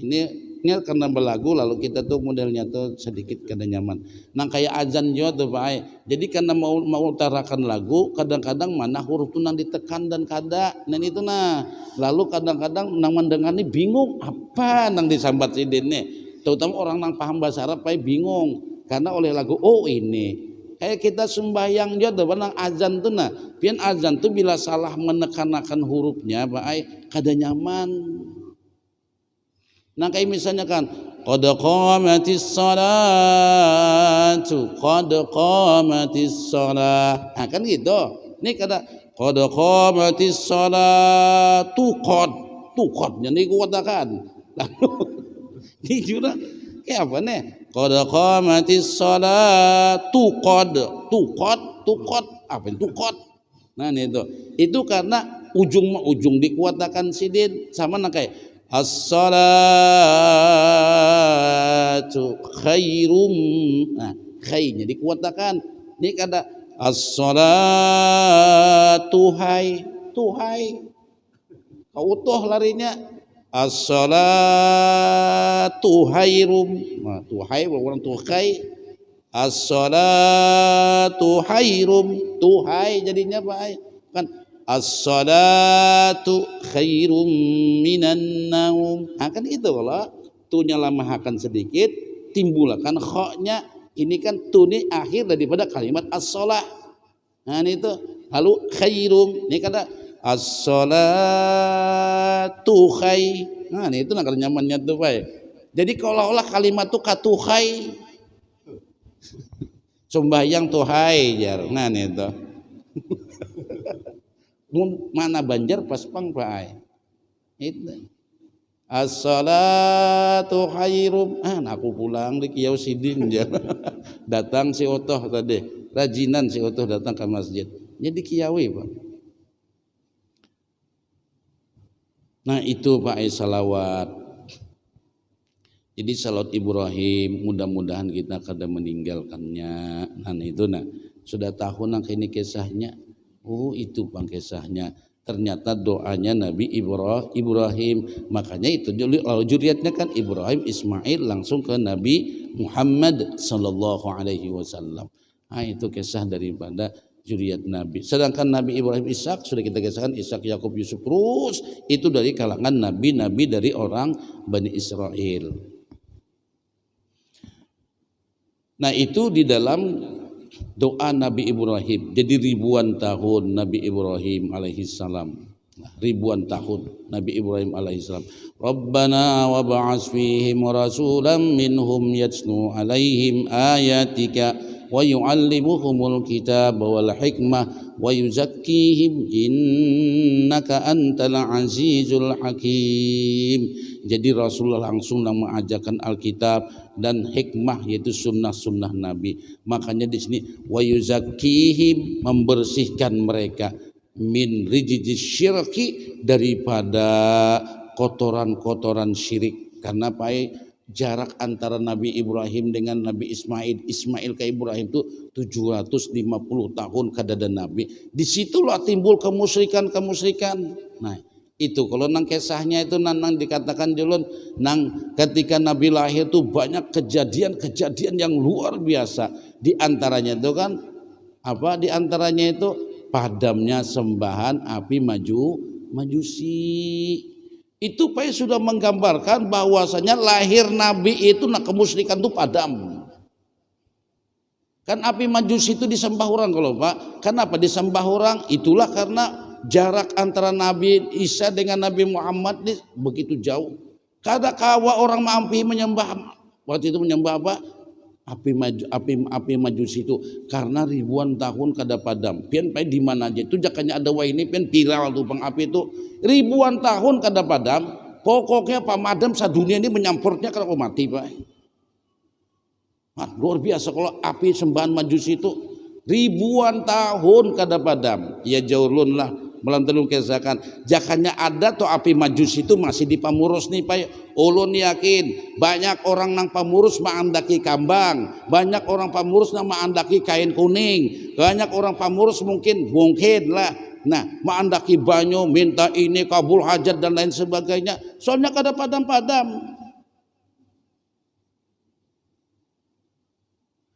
ini karena berlagu lalu kita tuh modelnya tuh sedikit kada nyaman. Nang kayak azan juga tuh Pak. Jadi karena mau utarakan lagu kadang-kadang mana huruf tuh nang ditekan dan kada. Dan itu nah. Lalu kadang-kadang nang mendengar ini bingung apa nang disambat sidin nih. Terutama orang nang paham bahasa Arab Pak bingung karena oleh lagu oh ini. Kayak kita sembahyang juga tuh nang azan tuh nah. Pian azan tuh bila salah menekan hurufnya Pak kada nyaman. Nah kayak misalnya kan qad qamatis salatu qad qamatis salat. Nah kan gitu. Ini kata qad qamatis salatu qad jadi kuatakan. Lalu ini juga kayak apa nih? Qad qamatis salatu qad apa itu qad. Nah itu. Itu karena ujung dikuatakan sidin sama nah kayak as-salatu khairum. Nah, khairnya dikuatakan. Ini kata as-salatu tuhai. Kau utuh larinya. As-salatu khairum. Nah, tuhai bukan tuhai. As-salatu khairum. Tuhai jadinya Pak. Kan As-salatu khairum minan naum. Kan itu kalau tunya lamahakan sedikit timbulkan kha-nya, ini kan tu ni akhir daripada kalimat as-salah. Nah itu lalu khairum ini kata as-salatu khair. Nah itu nak nyamannya tuh baik. Jadi kalau kalimat tu katuhai sembahyang tuhai jar. Nah itu mana Banjar pas pang paai itu as-salatu khairum. Aku pulang di Kiau Sidin datang si Otoh tadi rajinan si Otoh datang ke masjid jadi Kiawi Pak. Nah itu Pak salawat. Jadi salawat Ibrahim mudah-mudahan kita kada meninggalkannya. Nah itu sudah tahu ini kisahnya. Oh itu Bang kisahnya. Ternyata doanya Nabi Ibrahim. Makanya itu juriatnya kan Ibrahim Ismail langsung ke Nabi Muhammad sallallahu alaihi wasallam. Nah itu kisah daripada juriat Nabi. Sedangkan Nabi Ibrahim Ishak sudah kita kisahkan Ishak Yakub Yusuf terus itu dari kalangan nabi-nabi dari orang Bani Israel. Nah itu di dalam doa Nabi Ibrahim. Jadi ribuan tahun Nabi Ibrahim alaihissalam. Ribuan tahun Nabi Ibrahim alaihissalam. Rabbana wa ba'as fihim rasulam minhum yatslu alaihim ayatika wa yu'allimuhumul kitab wal hikmah wa yuzakkihim innaka antal azizul hakim. Jadi Rasulullah langsung mengajarkan Alkitab dan hikmah yaitu sunnah-sunnah Nabi. Makanya di sini wa yuzakkihim membersihkan mereka min rijijis syirki daripada kotoran-kotoran syirik. Karena jarak antara Nabi Ibrahim dengan Nabi Ismail ke Ibrahim itu 750 tahun kadada Nabi. Disitulah timbul kemusyrikan. Nah itu kalau nang kisahnya itu nang dikatakan julun nang ketika Nabi lahir itu banyak kejadian yang luar biasa. Di antaranya itu kan apa? Di antaranya itu padamnya sembahan api majusi. Itu sudah menggambarkan bahwasanya lahir Nabi itu nak kemusyrikan itu padam. Kan api majusi itu disembah orang kalau Pak. Kenapa disembah orang? Itulah karena jarak antara Nabi Isa dengan Nabi Muhammad ini begitu jauh. Kada kawa orang mampu menyembah waktu itu menyembah apa? Api majusi itu karena ribuan tahun kada padam. Pian pai di mana aja itu jakanya ada ini pian viral tuh bang api itu ribuan tahun kada padam. Pokoknya pamadam sadunia ini menyampernya kalau mati Pak. Luar biasa kalau api sembahan majusi itu ribuan tahun kada padam. Ya jauhlun lah melantelung kesakan jakanya ada tuh api majusi itu masih di Pamurus nih Pak. Ulun yakin banyak orang nang Pamurus maandaki kambang, banyak orang Pamurus nang maandaki kain kuning, banyak orang Pamurus mungkin lah. Nah maandaki banyo minta ini kabul hajat dan lain sebagainya. Soalnya kada padam-padam.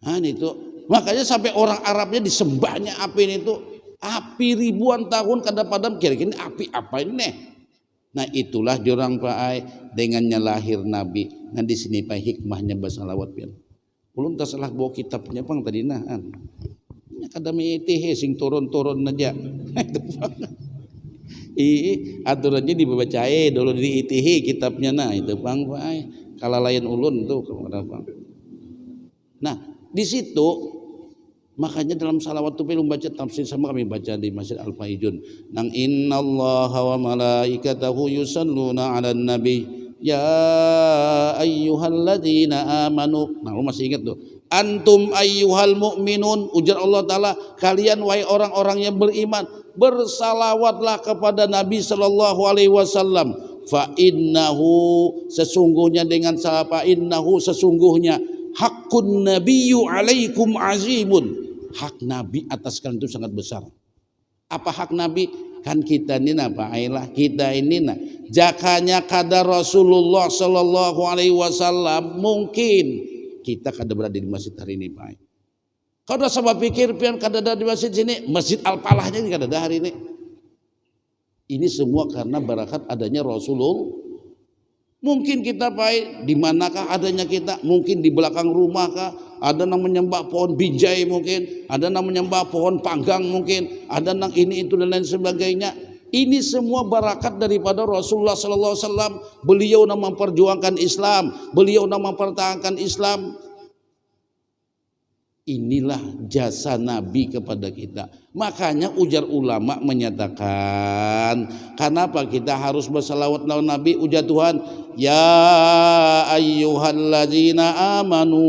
Nah itu makanya sampai orang Arabnya disembahnya api itu. Api ribuan tahun kada padam kira-kira api apa ini? Nah itulah jurang Pak dengannya lahir Nabi. Nah di sini Pak hikmahnya basalawat pian. Ulun tak salah bawa kitabnya pang tadi nahan. Kada meitihe sing turun-turun aja. Aturannya dibacae dulu diitihi kitabnya nah itu pang Pak. Kalau lain ulun tuh Bang. Nah di situ makanya dalam salawat itu belum baca tafsir sama kami baca di Masjid Al-Faijun. Nang innallaha wa malaikatahu yusalluna 'alan nabi ya ayyuhalladzina amanu. Nah lu masih ingat tuh. Antum ayyuhal mu'minun ujar Allah Ta'ala kalian wahai orang-orang yang beriman bersalawatlah kepada Nabi sallallahu alaihi wasallam. Fa innahu sesungguhnya dengan fa innahu sesungguhnya hakun nabiyyu alaikum azimun. Hak Nabi atas kalian itu sangat besar. Apa hak Nabi? Kan kita ini kita ini jakanya kada Rasulullah sallallahu alaihi wasallam mungkin kita kada berada di masjid hari ini Pak. Kada sama pikir pian kada ada di masjid sini, Masjid Al-Falahnya kada ada hari ini. Ini semua karena barakat adanya Rasulullah. Mungkin kita baik, di manakah adanya kita? Mungkin di belakang rumah kah? Ada yang menyembah pohon bijai mungkin, ada yang menyembah pohon panggang mungkin, ada yang ini itu dan lain sebagainya. Ini semua barakat daripada Rasulullah sallallahu alaihi wasallam. Beliau yang memperjuangkan Islam, beliau yang mempertahankan Islam. Inilah jasa Nabi kepada kita. Makanya ujar ulama menyatakan, kenapa kita harus bersalawat lawan Nabi? Ujar Tuhan, ya ayyuhalladzina amanu,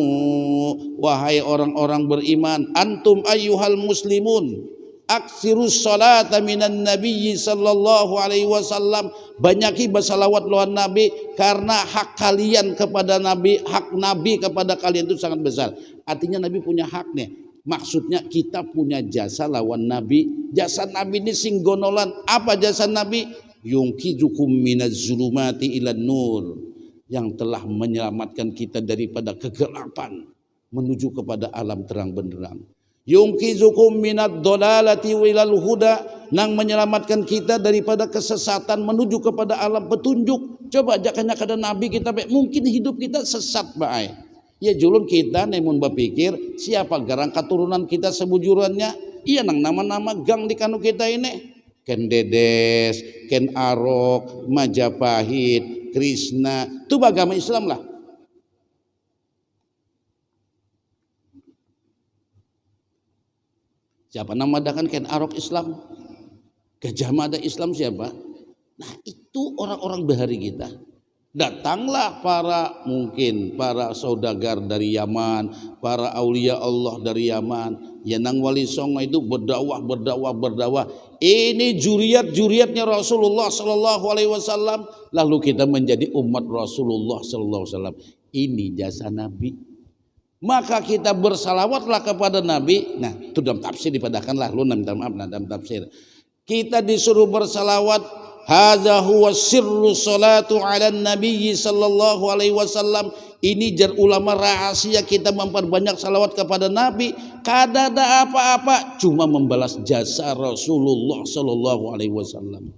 wahai orang-orang beriman, antum ayyuhal muslimun, aksirus salata minan nabiyyi sallallahu alaihi wasallam, banyaki bersalawat lawan Nabi karena hak kalian kepada Nabi, hak Nabi kepada kalian itu sangat besar. Artinya Nabi punya hak nih. Maksudnya kita punya jasa lawan Nabi. Jasa Nabi ini singgonolan. Apa jasa Nabi? Yungkizukum minaz zulumati ilan nur, yang telah menyelamatkan kita daripada kegelapan menuju kepada alam terang benderang. Yungkizukum minad dolalati ilal huda, yang menyelamatkan kita daripada kesesatan menuju kepada alam petunjuk. Coba jangan kada Nabi kita, mungkin hidup kita sesat bae. Ya julun kita namun berpikir siapa garang keturunan kita sebujurannya. Iya nang nama-nama gang di kanu kita ini. Ken Dedes, Ken Arok, Majapahit, Krishna, itu agama Islam lah. Siapa nama dakan Ken Arok Islam? Gajah Mada Islam siapa? Nah itu orang-orang bahari kita. Datanglah mungkin para saudagar dari Yaman, para aulia Allah dari Yaman, ya nang wali songo itu berdakwah. Ini juriatnya Rasulullah sallallahu alaihi wasallam, lalu kita menjadi umat Rasulullah sallallahu alaihi wasallam. Ini jasa Nabi. Maka kita bersalawatlah kepada Nabi. Nah, itu dalam tafsir dipadahkanlah lu dalam tafsir. Kita disuruh bersalawat. Hadza huwa sirru salatu ala nabiyyi sallallahu alaihi wasallam. Ini jar ulama rahasia kita memperbanyak salawat kepada Nabi. Kada ada apa-apa, cuma membalas jasa Rasulullah sallallahu alaihi wasallam.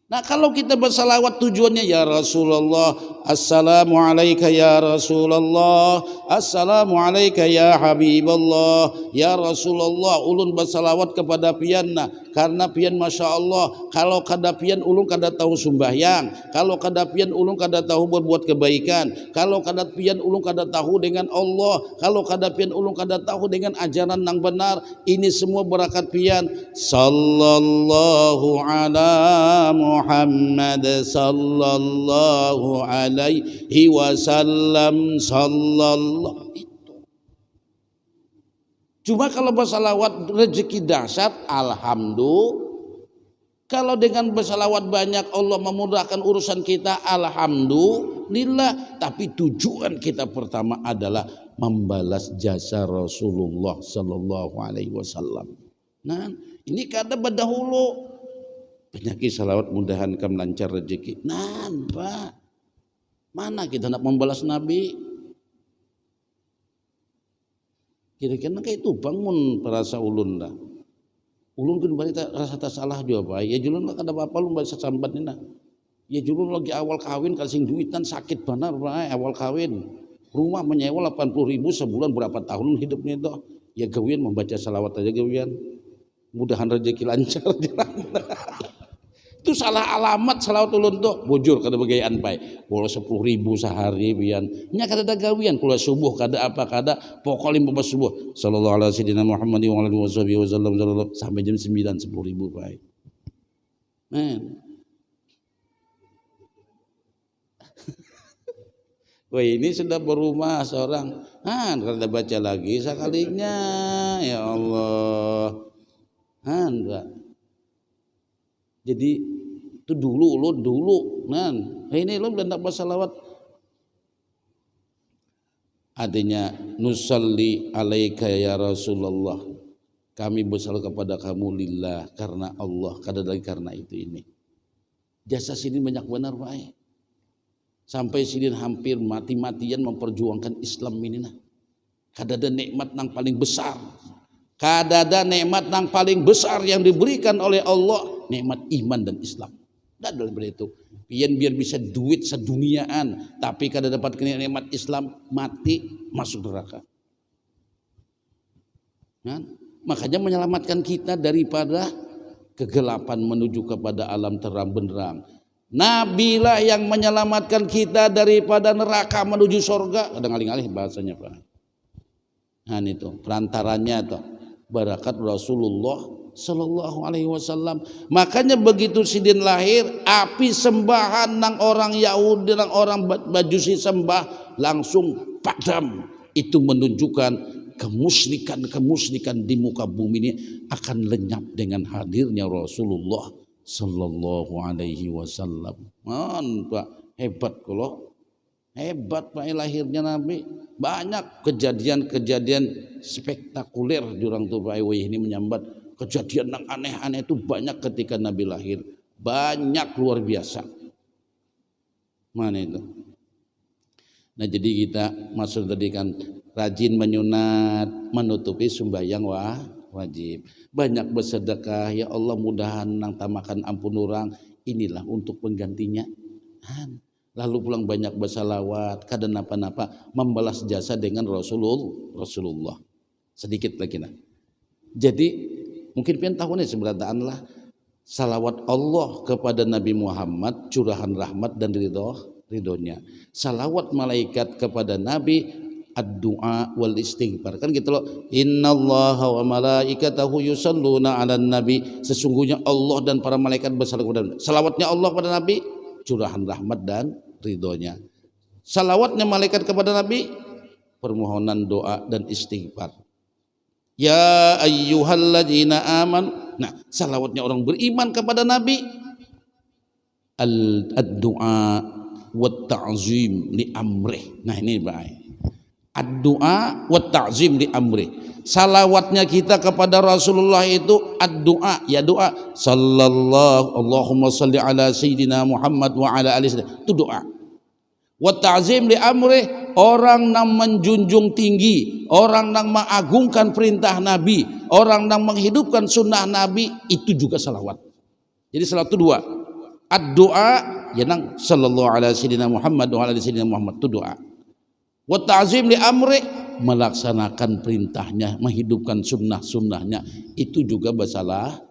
Nah kalau kita bersalawat tujuannya ya Rasulullah, assalamu alayka ya Rasulullah, assalamu alayka ya Habiballah, ya Rasulullah, ulun bersalawat kepada pianna karena pian masya Allah. Kalau kada pian ulun kada tahu sembahyang, kalau kada pian ulun kada tahu berbuat kebaikan, kalau kada pian ulun kada tahu dengan Allah, kalau kada pian ulun kada tahu dengan ajaran yang benar. Ini semua berkat pian. Sallallahu ala Muhammad sallallahu alaihi wasallam sallallahu. Itu. Cuma kalau bersalawat rezeki dahsyat, alhamdulillah. Kalau dengan bersalawat banyak Allah memudahkan urusan kita, alhamdulillah. Tapi tujuan kita pertama adalah membalas jasa Rasulullah sallallahu alaihi wasallam. Nah, ini kada berdahulu. Penyakit salawat mudahan kam lancar rezeki. Nan Pak, mana kita nak membalas Nabi? Kira-kira kayak itu bangun perasa ulun dah. Ulun kan balik rasa tak salah dia Pak. Ya julun kada apa-apa lu bahasa sambat ni nah. Ya julun lagi awal kawin kasing duitan sakit benar Pak awal kawin. Rumah menyewa 80.000 sebulan berapa tahun hidupnya itu. Ya gawian membaca salawat aja gawian. Mudahan rezeki lancar jalan. Itu salah alamat salawat ulun tuh bujur kada bagaian pai. Kalau 10.000 sehari bian. Nya kada ada gawian kula subuh kada apa kada pokok 15 subuh. Sallallahu alaihi wasallam Muhammad wa alihi wasallam sampai jam 9 10.000 pai. Men. Wah ini sudah berumah seorang. Kada baca lagi sekalinya. Ya Allah. Enggak. Jadi itu dulu nan ini lo belum dapat salawat. Artinya nusalli alaika ya Rasulullah, kami bersalawat kepada kamu lillah karena Allah, kada lagi karena itu ini. Jasa sini banyak benar Pak. Sampai sini hampir mati-matian memperjuangkan Islam ini nah. Kada ada nikmat yang paling besar. Kada ada nikmat yang paling besar yang diberikan oleh Allah nikmat iman dan Islam. Dan dalam itu, biar bisa duit seduniaan, tapi kada dapat nikmat Islam, mati masuk neraka. Nah, makanya menyelamatkan kita daripada kegelapan menuju kepada alam terang benderang. Nabi lah yang menyelamatkan kita daripada neraka menuju surga. Kadang alih-alih bahasanya Pak. Nah itu perantaranya tuh barakat Rasulullah Sallallahu Alaihi Wasallam. Makanya begitu sidin lahir, api sembahan nang orang Yahudi, nang orang Majusi sembah langsung padam. Itu menunjukkan kemusyrikan di muka bumi ini akan lenyap dengan hadirnya Rasulullah Sallallahu Alaihi Wasallam. Pak, hebat kalau hebat Pak lahirnya Nabi. Banyak kejadian-kejadian spektakuler di orang tua ini menyambat kejadian yang aneh-aneh itu banyak ketika Nabi lahir. Banyak luar biasa. Mana itu? Nah jadi kita maksud tadi kan rajin menyunat, menutupi sembahyang wajib. Banyak bersedekah, ya Allah mudahan nang tamakan ampun orang. Inilah untuk penggantinya. Lalu pulang banyak bersalawat, kada napa-napa membalas jasa dengan Rasulullah. Sedikit lagi nah. Jadi mungkin pian tahu nih seberataan lah salawat Allah kepada Nabi Muhammad, curahan rahmat dan ridhonya. Salawat malaikat kepada Nabi, ad-du'a wal istighfar. Kan gitu loh. Innallaha wa malaikatahu yusalluna 'alan nabi. Sesungguhnya Allah dan para malaikat bersalawat kepada Nabi. Salawatnya Allah kepada Nabi, curahan rahmat dan ridhonya. Salawatnya malaikat kepada Nabi, permohonan doa dan istighfar. Ya ayyuhalladzina aman. Nah, salawatnya orang beriman kepada Nabi, ad-du'a wa ta'zim li amrih. Nah ini baik. Ad-du'a wa ta'zim li amrih. Salawatnya kita kepada Rasulullah itu ad-du'a, ya doa. Allahumma salli ala sayyidina Muhammad wa ala alihi. Itu doa. Wa ta'zim li amrih, orang yang menjunjung tinggi, orang yang mengagungkan perintah Nabi, orang yang menghidupkan sunnah Nabi, itu juga salawat. Jadi salawat itu dua. Ad-du'a, ya nang sallallahu ala sayyidina Muhammad wa ala alihi sayyidina Muhammad, itu doa. Wa ta'zim li amri, melaksanakan perintahnya, menghidupkan sunnah-sunnahnya, itu juga bersalawat.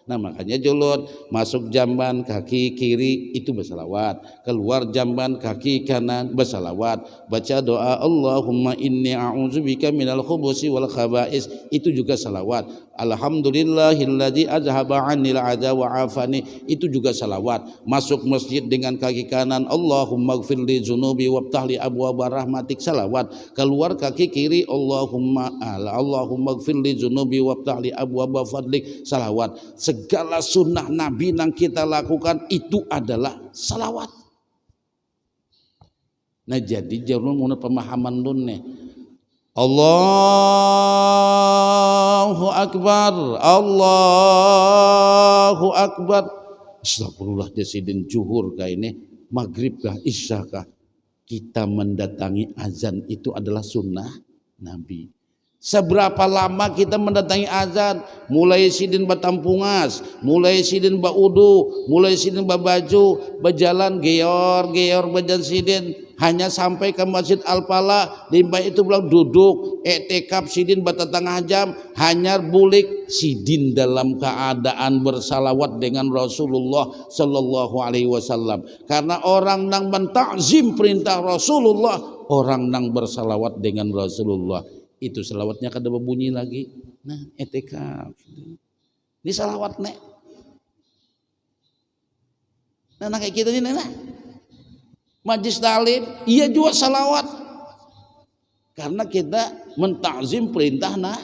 Nah makanya jolot masuk jamban kaki kiri itu bersalawat, keluar jamban kaki kanan bersalawat, baca doa Allahumma inni a'udzubika minal khubusi wal khaba'is, itu juga salawat. Alhamdulillahilladzi azhaba 'annil adza wa 'afani, itu juga salawat. Masuk masjid dengan kaki kanan Allahumma ighfirli dzunubi waftah li abwaaba rahmatik, salawat. Keluar kaki kiri Allahumma ighfirli dzunubi waftah li abwaaba fadlik, salawat. Segala sunnah Nabi yang kita lakukan itu adalah salawat. Nah jadi jangan menurut pemahaman dunia. Allahu Akbar, Allahu Akbar. Astagfirullah, jasidin juhur kah ini, maghrib kah, isya kah, kita mendatangi azan itu adalah sunnah Nabi. Seberapa lama kita mendatangi azan, mulai sidin batampungas, mulai sidin baudu, mulai sidin babaju, berjalan geor berjalan sidin hanya sampai ke Masjid Al-Falah, limbah itu bilang duduk etikaf sidin batatengah jam, hanya bulik sidin dalam keadaan bersalawat dengan Rasulullah Sallallahu Alaihi Wasallam. Karena orang yang mentakzim perintah Rasulullah, orang yang bersalawat dengan Rasulullah, itu salawatnya kada berbunyi lagi. Nah etikaf ini salawat nek. Nah kayak kita ini nah majlis taklim iya juga salawat, karena kita mentakzim perintah nah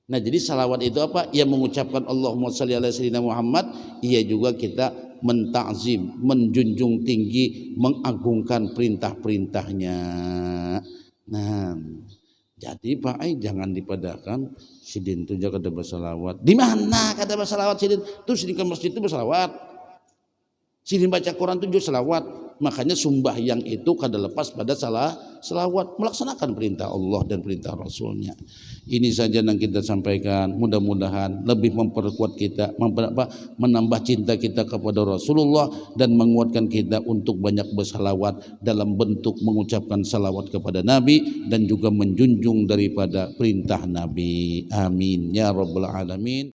jadi salawat itu apa? Ya mengucapkan Allahumma shalli ala sayyidina Muhammad, iya juga kita mentakzim, menjunjung tinggi, mengagungkan perintah-perintahnya. Nah, jadi Pak Ai jangan dipadakan sidin itu jaga kada bersalawat. Di mana kada bersalawat sidin? Tuh sidin ke masjid itu bersalawat. Sidin baca Quran itu juga salawat. Makanya sembahyang itu kada lepas pada selawat, melaksanakan perintah Allah dan perintah Rasulnya. Ini saja yang kita sampaikan. Mudah-mudahan lebih memperkuat kita, menambah cinta kita kepada Rasulullah dan menguatkan kita untuk banyak bersalawat dalam bentuk mengucapkan salawat kepada Nabi dan juga menjunjung daripada perintah Nabi. Amin ya rabbal alamin.